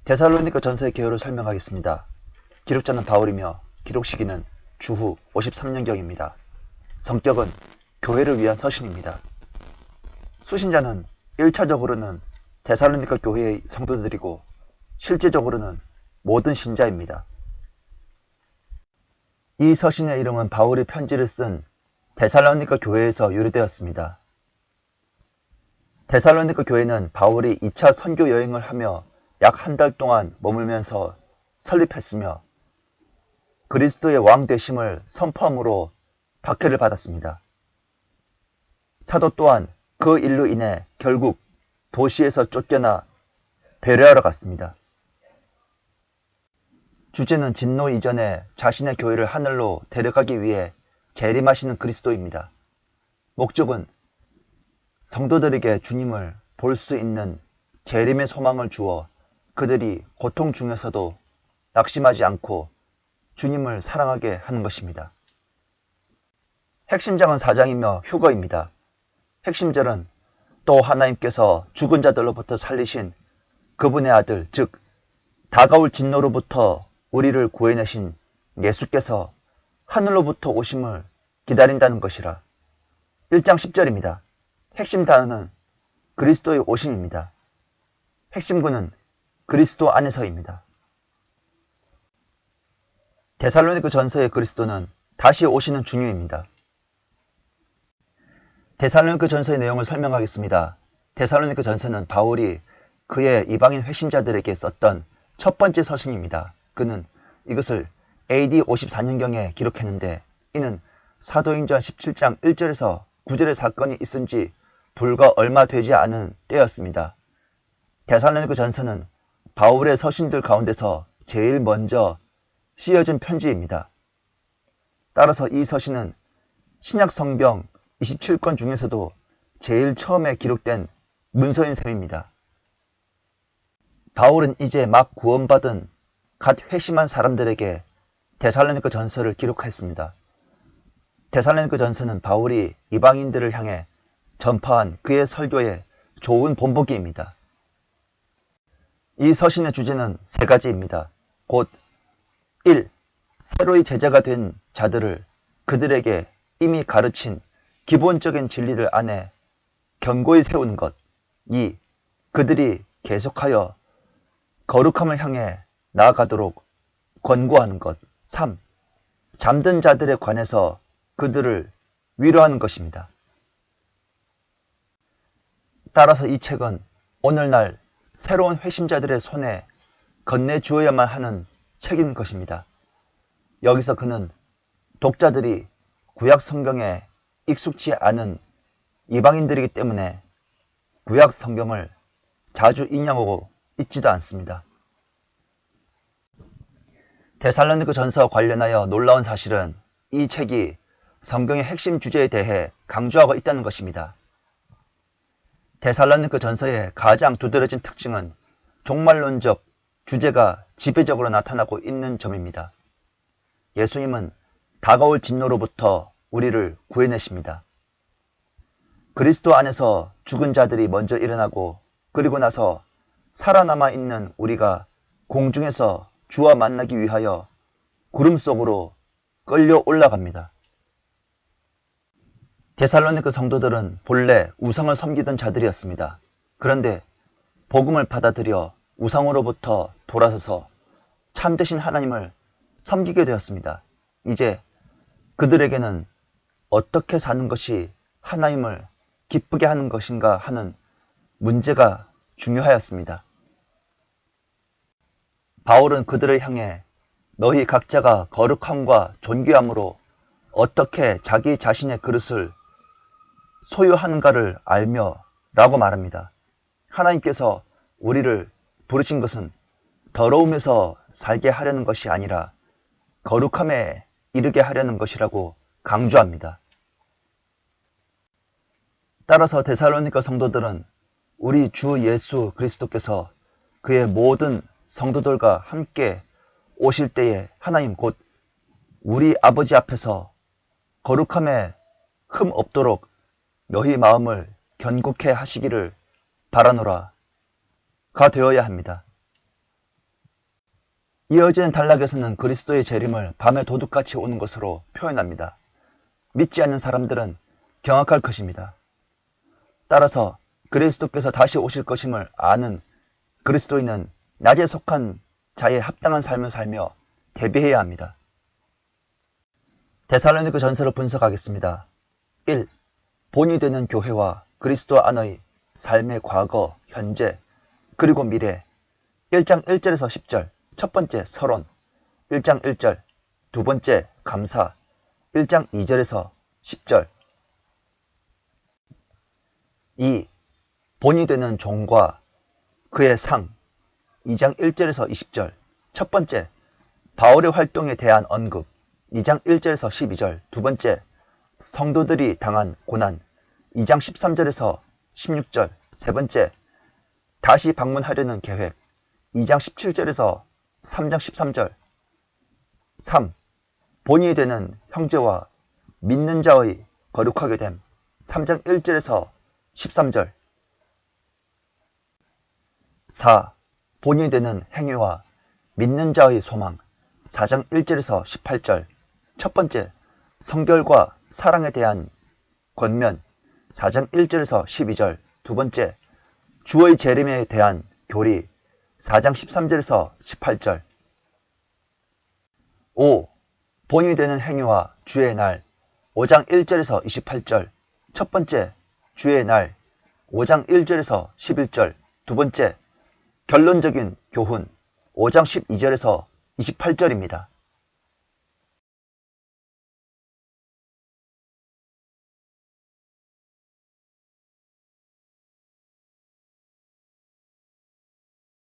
데살로니가 전서의 개요를 설명하겠습니다. 기록자는 바울이며 기록 시기는 주후 53년경입니다. 성격은 교회를 위한 서신입니다. 수신자는 1차적으로는 데살로니가 교회의 성도들이고 실제적으로는 모든 신자입니다. 이 서신의 이름은 바울이 편지를 쓴 데살로니가 교회에서 유래되었습니다. 데살로니가 교회는 바울이 2차 선교 여행을 하며 약 한 달 동안 머물면서 설립했으며 그리스도의 왕 되심을 선포함으로 박해를 받았습니다. 사도 또한 그 일로 인해 결국 도시에서 쫓겨나 베레아로 갔습니다. 주제는 진노 이전에 자신의 교회를 하늘로 데려가기 위해 재림하시는 그리스도입니다. 목적은 성도들에게 주님을 볼 수 있는 재림의 소망을 주어 그들이 고통 중에서도 낙심하지 않고 주님을 사랑하게 하는 것입니다. 핵심장은 4장이며 휴거입니다. 핵심절은 또 하나님께서 죽은 자들로부터 살리신 그분의 아들, 즉 다가올 진노로부터 우리를 구해내신 예수께서 하늘로부터 오심을 기다린다는 것이라. 1장 10절입니다. 핵심 단어는 그리스도의 오심입니다. 핵심구는 그리스도 안에서입니다. 데살로니가 전서의 그리스도는 다시 오시는 주님입니다. 데살로니가 전서의 내용을 설명하겠습니다. 데살로니가 전서는 바울이 그의 이방인 회심자들에게 썼던 첫 번째 서신입니다. 그는 이것을 AD 54년경에 기록했는데 이는 사도행전 17장 1절에서 9절의 사건이 있은 지 불과 얼마 되지 않은 때였습니다. 데살로니가 전서는 바울의 서신들 가운데서 제일 먼저 쓰여진 편지입니다. 따라서 이 서신은 신약 성경 27권 중에서도 제일 처음에 기록된 문서인 셈입니다. 바울은 이제 막 구원받은 갓 회심한 사람들에게 데살로니가 전서를 기록했습니다. 데살로니가 전서는 바울이 이방인들을 향해 전파한 그의 설교의 좋은 본보기입니다. 이 서신의 주제는 세 가지입니다. 곧 1. 새로이 제자가 된 자들을 그들에게 이미 가르친 기본적인 진리들 안에 견고히 세우는 것. 2. 그들이 계속하여 거룩함을 향해 나아가도록 권고하는 것. 3. 잠든 자들에 관해서 그들을 위로하는 것입니다. 따라서 이 책은 오늘날 새로운 회심자들의 손에 건네주어야만 하는 책인 것입니다. 여기서 그는 독자들이 구약 성경에 익숙치 않은 이방인들이기 때문에 구약 성경을 자주 인용하고 있지도 않습니다. 데살로니가 전서와 관련하여 놀라운 사실은 이 책이 성경의 핵심 주제에 대해 강조하고 있다는 것입니다. 데살로니가 전서의 가장 두드러진 특징은 종말론적 주제가 지배적으로 나타나고 있는 점입니다. 예수님은 다가올 진노로부터 우리를 구해내십니다. 그리스도 안에서 죽은 자들이 먼저 일어나고 그리고 나서 살아남아 있는 우리가 공중에서 주와 만나기 위하여 구름 속으로 끌려 올라갑니다. 데살로니가 성도들은 본래 우상을 섬기던 자들이었습니다. 그런데 복음을 받아들여 우상으로부터 돌아서서 참되신 하나님을 섬기게 되었습니다. 이제 그들에게는 어떻게 사는 것이 하나님을 기쁘게 하는 것인가 하는 문제가 중요하였습니다. 바울은 그들을 향해 너희 각자가 거룩함과 존귀함으로 어떻게 자기 자신의 그릇을 소유하는가를 알며 라고 말합니다. 하나님께서 우리를 부르신 것은 더러움에서 살게 하려는 것이 아니라 거룩함에 이르게 하려는 것이라고 강조합니다. 따라서 데살로니가 성도들은 우리 주 예수 그리스도께서 그의 모든 성도들과 함께 오실 때에 하나님 곧 우리 아버지 앞에서 거룩함에 흠 없도록 너희 마음을 견고케 하시기를 바라노라 가 되어야 합니다. 이어지는 단락에서는 그리스도의 재림을 밤에 도둑같이 오는 것으로 표현합니다. 믿지 않는 사람들은 경악할 것입니다. 따라서 그리스도께서 다시 오실 것임을 아는 그리스도인은 낮에 속한 자에 합당한 삶을 살며 대비해야 합니다. 데살로니가 전서를 분석하겠습니다. 1. 본이 되는 교회와 그리스도 안의 삶의 과거, 현재, 그리고 미래. 1장 1절에서 10절. 첫 번째 서론. 1장 1절. 두 번째 감사. 1장 2절에서 10절. 2. 본이 되는 종과 그의 상. 2장 1절에서 20절. 첫 번째 바울의 활동에 대한 언급. 2장 1절에서 12절. 두 번째 성도들이 당한 고난. 2장 13절에서 16절. 세 번째 다시 방문하려는 계획. 2장 17절에서 3장 13절. 3. 본이 되는 형제와 믿는 자의 거룩하게 됨. 3장 1절에서 13절. 4. 본이 되는 행위와 믿는 자의 소망. 4장 1절에서 18절. 첫 번째 성결과 사랑에 대한 권면. 4장 1절에서 12절. 두 번째 주의 재림에 대한 교리. 4장 13절에서 18절. 5. 본이 되는 행위와 주의 날. 5장 1절에서 28절. 첫 번째 주의 날. 5장 1절에서 11절. 두 번째 결론적인 교훈. 5장 12절에서 28절입니다.